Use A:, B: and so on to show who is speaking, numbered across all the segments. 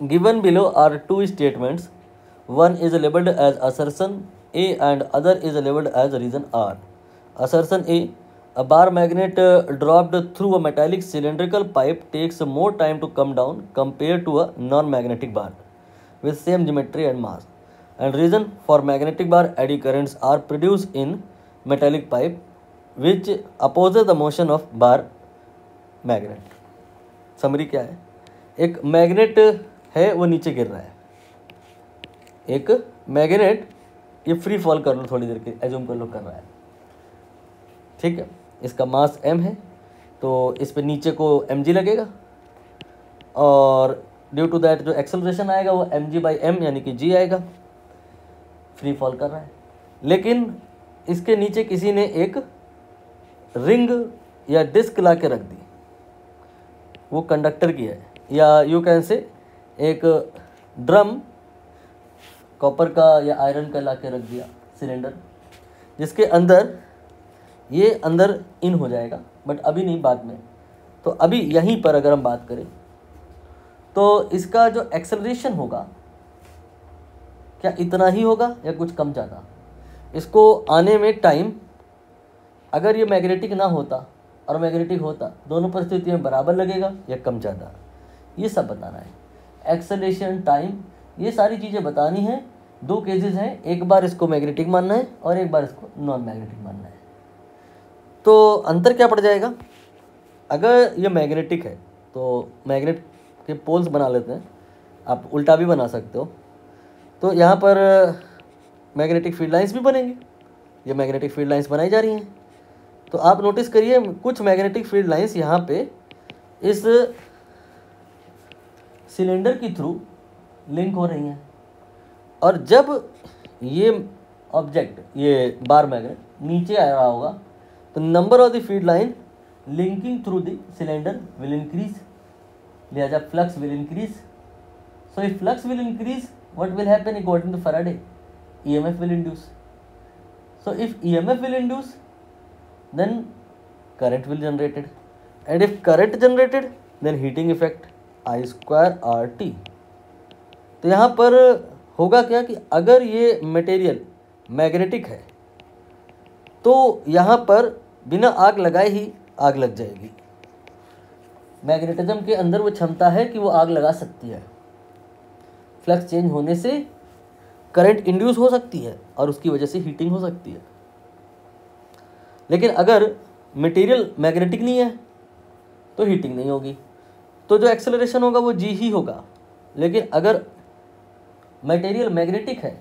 A: given below are two statements. One is labeled as assertion A and other is labeled as reason R. Assertion A: a bar magnet dropped through a metallic cylindrical pipe takes more time to come down compared to a non-magnetic bar with same geometry and mass. And reason: for magnetic bar, eddy currents are produced in metallic pipe which opposes the motion of bar magnet. Summary क्या है? एक magnet है, वो नीचे गिर रहा है. एक मैग्नेट, ये फ्री फॉल कर लो, थोड़ी देर के एज्यूम कर लो कर रहा है, ठीक है. इसका मास m है, तो इस पे नीचे को mg लगेगा और ड्यू टू दैट जो एक्सेलरेशन आएगा वो mg/m यानी कि g आएगा. फ्री फॉल कर रहा है, लेकिन इसके नीचे किसी ने एक रिंग या डिस्क ला के रख दी, वो कंडक्टर की है, या यू कैन से एक ड्रम कॉपर का या आयरन का ला के रख दिया सिलेंडर, जिसके अंदर ये अंदर इन हो जाएगा, बट अभी नहीं, बाद में. तो अभी यहीं पर अगर हम बात करें तो इसका जो एक्सेलरेशन होगा क्या इतना ही होगा या कुछ कम ज़्यादा. इसको आने में टाइम, अगर ये मैग्नेटिक ना होता और मैग्नेटिक होता, दोनों परिस्थितियों में बराबर लगेगा या कम ज़्यादा, ये सब बताना है. एक्सेलरेशन, टाइम, ये सारी चीज़ें बतानी है. दो केसेस हैं, एक बार इसको मैग्नेटिक मानना है और एक बार इसको नॉन मैग्नेटिक मानना है. तो अंतर क्या पड़ जाएगा? अगर ये मैग्नेटिक है तो मैग्नेट के पोल्स बना लेते हैं, आप उल्टा भी बना सकते हो. तो यहाँ पर मैग्नेटिक फील्ड लाइंस भी बनेंगी, ये मैग्नेटिक फील्ड लाइंस बनाई जा रही हैं. तो आप नोटिस करिए, कुछ मैग्नेटिक फील्ड लाइंस यहाँ पे इस सिलेंडर की थ्रू लिंक हो रही हैं, और जब ये ऑब्जेक्ट, ये बार मैग्नेट नीचे आ रहा होगा तो number of the field line linking through the cylinder will increase, लिहाजा flux will increase. So if flux will increase, what will happen according to Faraday? EMF will induce. So if EMF will induce, then current will generated, and if current generated, then heating effect I²RT. तो यहाँ पर होगा क्या कि अगर ये material magnetic है तो यहाँ पर बिना आग लगाए ही आग लग जाएगी. मैग्नेटिज्म के अंदर वो क्षमता है कि वो आग लगा सकती है. फ्लक्स चेंज होने से करंट इंड्यूस हो सकती है और उसकी वजह से हीटिंग हो सकती है. लेकिन अगर मटेरियल मैग्नेटिक नहीं है तो हीटिंग नहीं होगी, तो जो एक्सेलरेशन होगा वो जी ही होगा. लेकिन अगर मटेरियल मैग्नेटिक है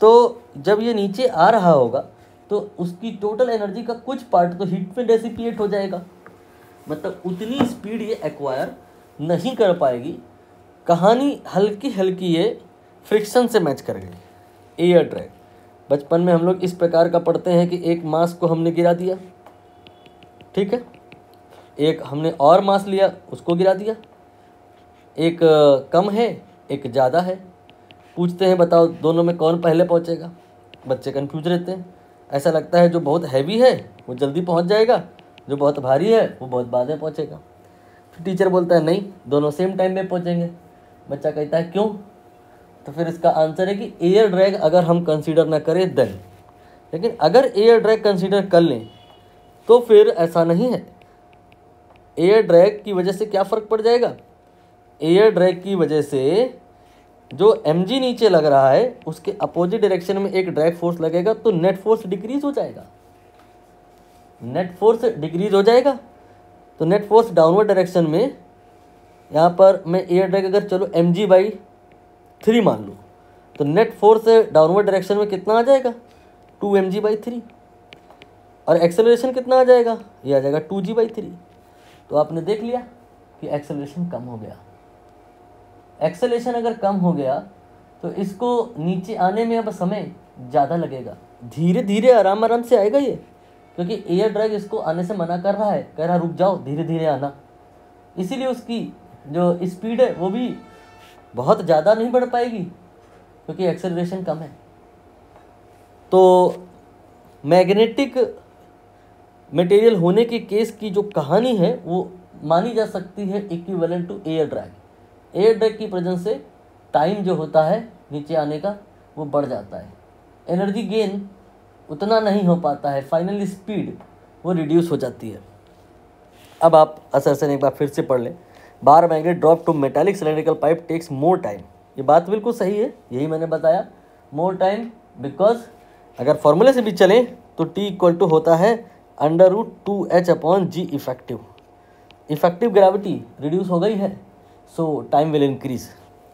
A: तो जब ये नीचे आ रहा होगा तो उसकी टोटल एनर्जी का कुछ पार्ट तो हीट में डेसिपिएट हो जाएगा, मतलब उतनी स्पीड ये एक्वायर नहीं कर पाएगी. कहानी हल्की हल्की ये फ्रिक्शन से मैच कर गई. एयर ड्रैग, बचपन में हम लोग इस प्रकार का पढ़ते हैं कि एक मास को हमने गिरा दिया, ठीक है, एक हमने और मास लिया उसको गिरा दिया, एक कम है एक ज़्यादा है. पूछते हैं बताओ दोनों में कौन पहले पहुंचेगा, बच्चे कंफ्यूज रहते हैं. ऐसा लगता है जो बहुत हैवी है वो जल्दी पहुंच जाएगा, जो बहुत भारी है वो बहुत बाद में पहुंचेगा. फिर टीचर बोलता है नहीं, दोनों सेम टाइम में पहुंचेंगे. बच्चा कहता है क्यों? तो फिर इसका आंसर है कि एयर ड्रैग अगर हम कंसीडर ना करें देन. लेकिन अगर एयर ड्रैग कंसीडर कर लें तो फिर ऐसा नहीं है. एयर ड्रैग की वजह से क्या फ़र्क पड़ जाएगा? एयर ड्रैग की वजह से जो mg नीचे लग रहा है उसके अपोजिट डायरेक्शन में एक ड्रैग फोर्स लगेगा, तो नेट फोर्स डिक्रीज हो जाएगा. नेट फोर्स डिक्रीज हो जाएगा तो नेट फोर्स डाउनवर्ड डायरेक्शन में, यहाँ पर मैं एयर ड्रैग अगर चलो mg/3 मान लूँ तो नेट फोर्स डाउनवर्ड डायरेक्शन में कितना आ जाएगा? 2mg/3. और एक्सेलरेशन कितना आ जाएगा? ये आ जाएगा 2g/3. तो आपने देख लिया कि एक्सेलरेशन कम हो गया. एक्सेलरेशन अगर कम हो गया तो इसको नीचे आने में अब समय ज़्यादा लगेगा. धीरे धीरे आराम आराम से आएगा ये, क्योंकि एयर ड्रैग इसको आने से मना कर रहा है, कह रहा रुक जाओ, धीरे धीरे आना. इसीलिए उसकी जो स्पीड है वो भी बहुत ज़्यादा नहीं बढ़ पाएगी क्योंकि एक्सेलरेशन कम है. तो मैग्नेटिक मटेरियल होने के केस की जो कहानी है वो मानी जा सकती है equivalent to air drag. Air drag की प्रेजेंस से टाइम जो होता है नीचे आने का वो बढ़ जाता है, एनर्जी गेन उतना नहीं हो पाता है, फाइनल स्पीड वो रिड्यूस हो जाती है। अब आप असरसन एक बार फिर से पढ़ लें। Bar magnet drop to metallic cylindrical pipe takes more time. ये बात बिल्कुल सही है, यही मैंने बताया, मोर टाइम, बिकॉज अगर फॉर्मूले से भी चलें तो T इक्वल टू होता है √2H/g effective. Effective gravity reduce हो गई है, so time will increase.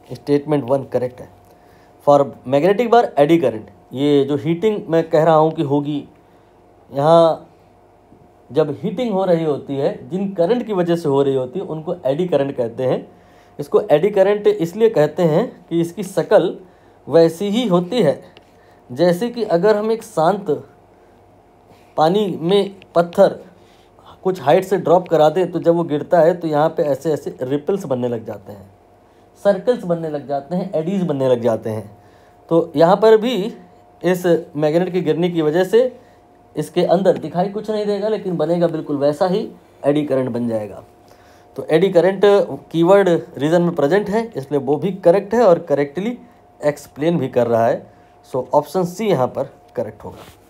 A: Statement 1 correct है। For magnetic bar eddy current, ये जो हीटिंग मैं कह रहा हूँ कि होगी, यहाँ जब हीटिंग हो रही होती है, जिन करंट की वजह से हो रही होती है उनको एडी करंट कहते हैं। इसको एडी करंट इसलिए कहते हैं कि इसकी शक्ल वैसी ही होती है जैसे कि अगर हम एक शांत पानी में पत्थर कुछ हाइट से ड्रॉप करा दें तो जब वो गिरता है तो यहाँ पे ऐसे ऐसे रिपल्स बनने लग जाते हैं, सर्कल्स बनने लग जाते हैं, एडीज बनने लग जाते हैं। तो यहाँ पर भी इस मैग्नेट के गिरने की वजह से इसके अंदर दिखाई कुछ नहीं देगा, लेकिन बनेगा बिल्कुल वैसा ही, एडी करंट बन जाएगा। तो एडी करंट कीवर्ड रीजन में प्रेजेंट है, इसलिए वो भी करेक्ट है और करेक्टली एक्सप्लेन भी कर रहा है। सो ऑप्शन सी यहाँ पर करेक्ट होगा।